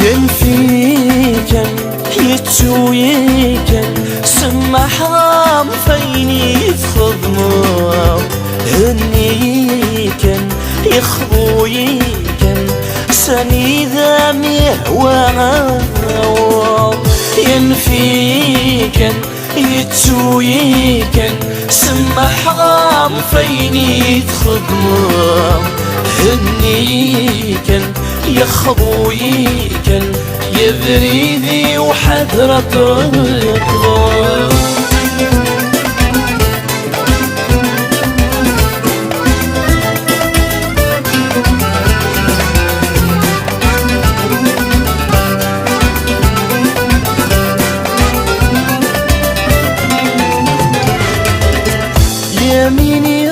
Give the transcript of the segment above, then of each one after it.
ينفيكن يتويكن سما حرام فيني تخدمو هنيكن يخبويكن سني ذا مهوانا ينفيكن يتويكن سما حرام فيني تخدمو هنيكن يخبويكن يبريدي وحذرة القلوب يميني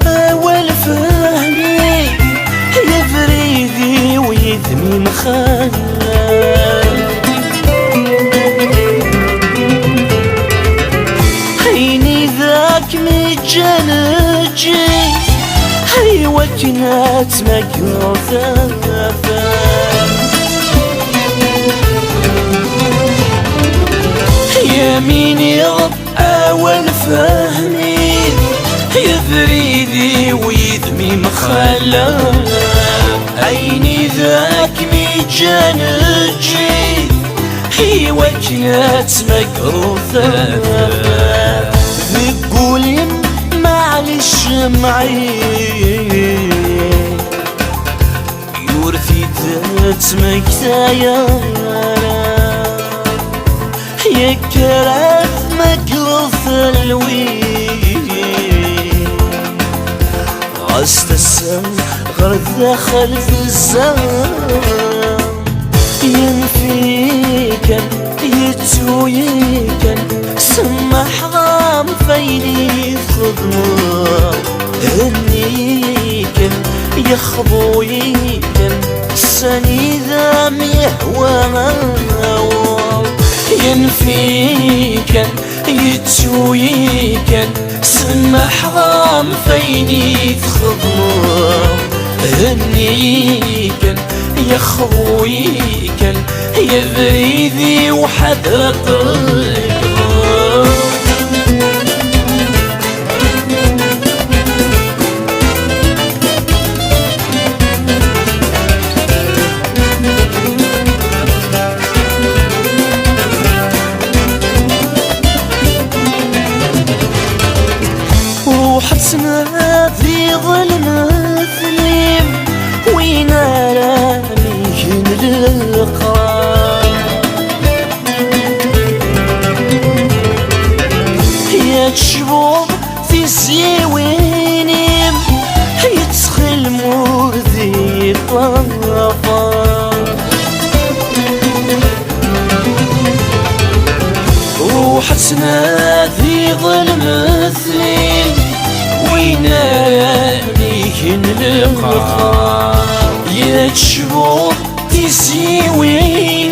أول فهمي يبريدي ويثمين خالد حيني ذاك مجنجي هي وكنات مقروثة يميني أول فهمي يبريدي ويدمي مخلا عيني ذاك مجنجي هي وكنات مقروثة ذقولين معلش معي يورثي ذات مكتايا يكرث مقروثة الوين غست السم غرد دخل في الزمان ينفيكن يتويكن سما حرام فيني تخدمو هنيكن يخبويكن سني ذا مهوانا ينفيكن يتويكن سما حرام فيني تخدمو هنيكن يخبويكن يبريدي وحذرة القلوب روحتنا في ظلم ثليم وينا راميين للقرار يا تشبوب في الزيوينيم يتسخل مرذي طرفا روحتنا في ظلم ثليم ويناميكن للقرار يا تشبوب تسيوينيم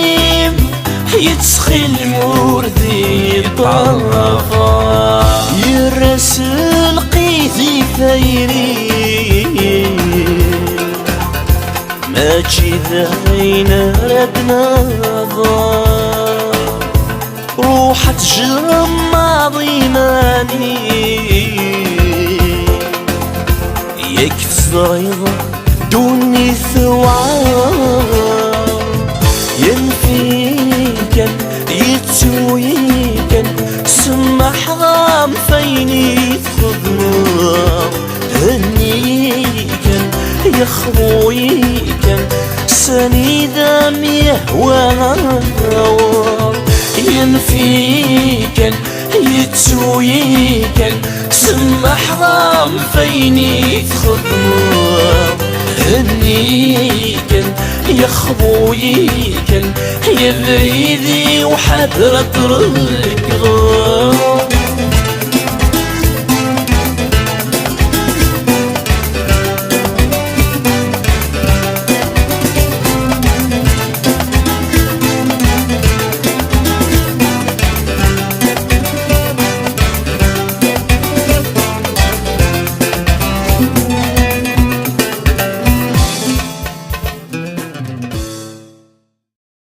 يتسخل مرذي طرفا يرسل قيثي ثيري ما جذاين ردنا ضار روحة جرم ماضي ماني يكسر رضا دوني ثوار ينفيكن يتويكن سما حرام فيني تخدمو هنيكن يخبويكن سني ذا مهوانا ينفيكن يتويكن سما حرام فيني تخدمو هنيكن يخبويكن يبريدي وحذرة القلوب